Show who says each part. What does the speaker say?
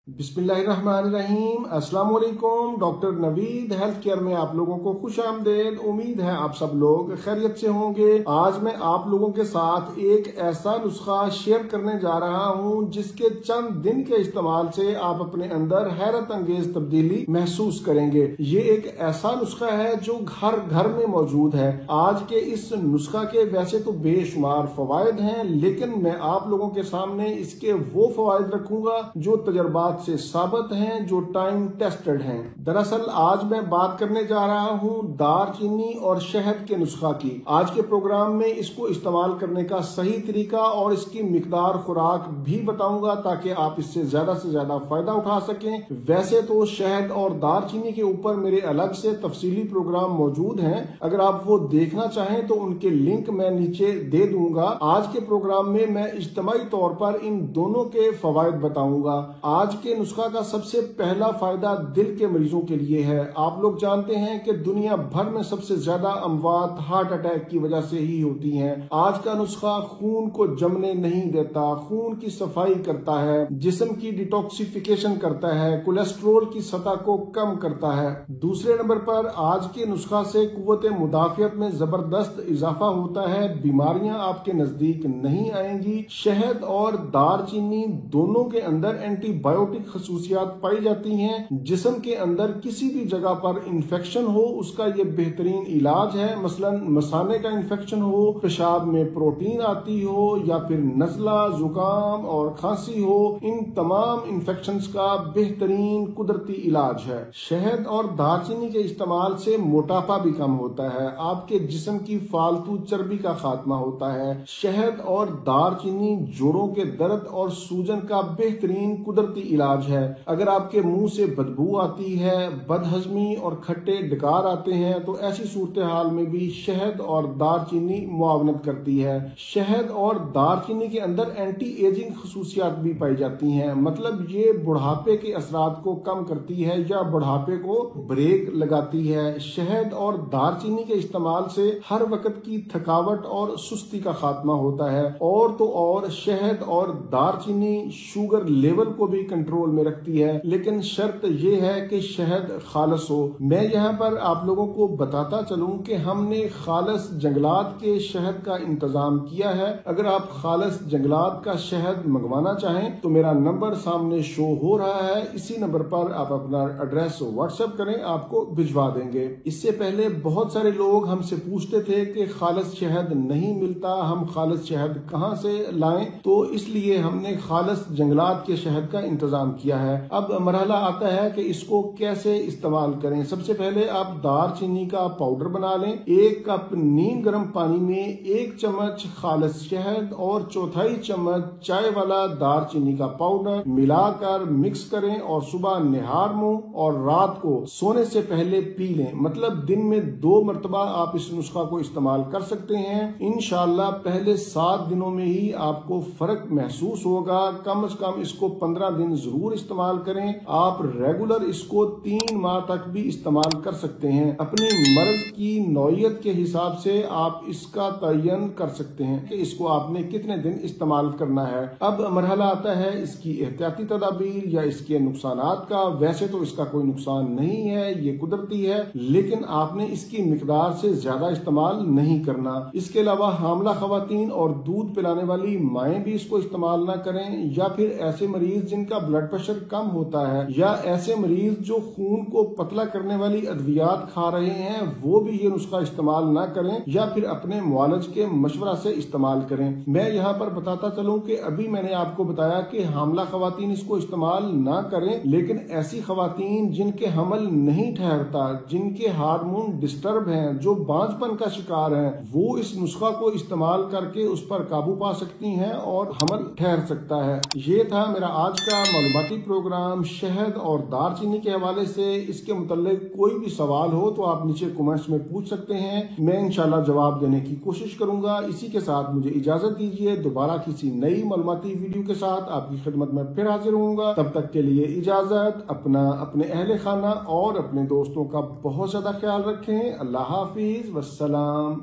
Speaker 1: बिस्मिल्लाहिर्रहमानिर्रहीम। अस्सलाम वालेकुम। डॉक्टर नवीद हेल्थ केयर में आप लोगों को खुश आमदेद। उम्मीद है आप सब लोग खैरियत से होंगे। आज मैं आप लोगों के साथ एक ऐसा नुस्खा शेयर करने जा रहा हूं जिसके चंद दिन के इस्तेमाल से आप अपने अंदर हैरत अंगेज तब्दीली महसूस करेंगे। ये एक ऐसा नुस्खा है जो घर घर में मौजूद है। आज के इस नुस्खा के वैसे तो बेशुमार फवायद हैं, लेकिन मैं आप लोगों के सामने इसके वो फवायद रखूंगा जो तजर्बात से साबित हैं, जो टाइम टेस्टेड हैं। दरअसल आज मैं बात करने जा रहा हूं दारचीनी और शहद के नुस्खा की। आज के प्रोग्राम में इसको इस्तेमाल करने का सही तरीका और इसकी मिकदार खुराक भी बताऊंगा ताकि आप इससे ज्यादा से ज्यादा फायदा उठा सकें। वैसे तो शहद और दारचीनी के ऊपर मेरे अलग से तफसीली प्रोग्राम मौजूद हैं, अगर आप वो देखना चाहें तो उनके लिंक मैं नीचे दे दूंगा। आज के प्रोग्राम में मैं इज्तिमाई तौर पर इन दोनों के फवायद बताऊंगा। आज के नुस्खा का सबसे पहला फायदा दिल के मरीजों के लिए है। आप लोग जानते हैं कि दुनिया भर में सबसे ज्यादा अमवात हार्ट अटैक की वजह से ही होती हैं। आज का नुस्खा खून को जमने नहीं देता, खून की सफाई करता है, जिस्म की डिटॉक्सिफिकेशन करता है, कोलेस्ट्रोल की सतह को कम करता है। दूसरे नंबर पर आज के नुस्खा से कुव्वत मुदाफियत में जबरदस्त इजाफा होता है, बीमारियां आपके नजदीक नहीं आएंगी। शहद और दारचीनी दोनों के अंदर एंटीबायोटिक खसूसियात पाई जाती हैं। जिस्म के अंदर किसी भी जगह पर इंफेक्शन हो उसका ये बेहतरीन इलाज है। मसलन मसाने का इंफेक्शन हो, पेशाब में प्रोटीन आती हो, या फिर नजला, जुकाम और खांसी हो, इन तमाम इंफेक्शंस का बेहतरीन कुदरती इलाज है। शहद और दारचीनी के इस्तेमाल से मोटापा भी कम होता है, आपके जिस्म की फालतू चर्बी का खात्मा होता है। शहद और दारचीनी जोड़ों के दर्द और सूजन का बेहतरीन कुदरती इलाज है। अगर आपके मुंह से बदबू आती है, बदहजमी और खट्टे डकार आते हैं, तो ऐसी सूरत हाल में भी शहद और दारचीनी मुआवनत करती है। शहद और दारचीनी के अंदर एंटी एजिंग खसूसियात भी पाई जाती हैं, मतलब ये बुढ़ापे के असरात को कम करती है या बुढ़ापे को ब्रेक लगाती है। शहद और दारचीनी के इस्तेमाल से हर वक्त की थकावट और सुस्ती का खात्मा होता है। और तो और शहद और दारचीनी शुगर लेवल को भी कंट्रोल में रखती है, लेकिन शर्त यह है कि शहद खालस हो। मैं यहाँ पर आप लोगों को बताता चलूं कि हमने खालस जंगलात के शहद का इंतजाम किया है। अगर आप खालस जंगलात का शहद मंगवाना चाहें तो मेरा नंबर सामने शो हो रहा है, इसी नंबर पर आप अपना एड्रेस व्हाट्सएप करें, आपको भिजवा देंगे। इससे पहले बहुत सारे लोग हमसे पूछते थे कि खालस शहद नहीं मिलता, हम खालस शहद कहाँ से लाएं, तो इसलिए हमने खालस जंगलात के शहद का इंतजाम किया है। अब मरहला आता है कि इसको कैसे इस्तेमाल करें। सबसे पहले आप दारचीनी का पाउडर बना लें। 1 कप नीम गर्म पानी में 1 चम्मच खालिस शहद और 1/4 चम्मच चाय वाला दारचीनी का पाउडर मिलाकर मिक्स करें और सुबह निहार मुंह और रात को सोने से पहले पी लें। मतलब दिन में 2 मरतबा आप इस नुस्खा को इस्तेमाल कर सकते हैं। इंशाल्लाह पहले 7 दिनों में ही आपको फर्क महसूस होगा। कम से कम इसको 15 दिन जरूर इस्तेमाल करें। आप रेगुलर इसको 3 माह तक भी इस्तेमाल कर सकते हैं। अपनी मर्ज की नौयत के हिसाब से आप इसका तयन कर सकते हैं कि इसको आपने कितने दिन इस्तेमाल करना है। अब मरहला आता है इसकी एहतियाती तदाबीर या इसके नुकसानात का। वैसे तो इसका कोई नुकसान नहीं है, ये कुदरती है, लेकिन आपने इसकी मिकदार से ज्यादा इस्तेमाल नहीं करना। इसके अलावा हामला खवातीन और दूध पिलाने वाली माएँ भी इसको इस्तेमाल ना करें, या फिर ऐसे मरीज जिनका ब्लड प्रेशर कम होता है, या ऐसे मरीज जो खून को पतला करने वाली अद्वियात खा रहे हैं, वो भी ये नुस्खा इस्तेमाल ना करें, या फिर अपने मुआलिज के मशवरा से इस्तेमाल करें। मैं यहाँ पर बताता चलूं कि अभी मैंने आपको बताया कि हामला खवातीन इसको इस्तेमाल ना करें, लेकिन ऐसी खवातीन जिनके हमल नहीं ठहरता, जिनके हार्मोन डिस्टर्ब हैं, जो बांझपन का शिकार हैं, वो इस नुस्खा को इस्तेमाल करके उस पर काबू पा सकती हैं और हमल ठहर सकता है। ये था मेरा आज का मालूमाती प्रोग्राम शहद और दारचीनी के हवाले से। इसके मुताल्लिक कोई भी सवाल हो तो आप नीचे कमेंट्स में पूछ सकते हैं, मैं इंशाल्लाह जवाब देने की कोशिश करूंगा। इसी के साथ मुझे इजाजत दीजिए, दोबारा किसी नई मालूमाती वीडियो के साथ आपकी खिदमत में फिर हाजिर होऊंगा। तब तक के लिए इजाजत। अपना, अपने अहले खाना और अपने दोस्तों का बहुत ज्यादा ख्याल रखें। अल्लाह हाफिज, वस्सलाम।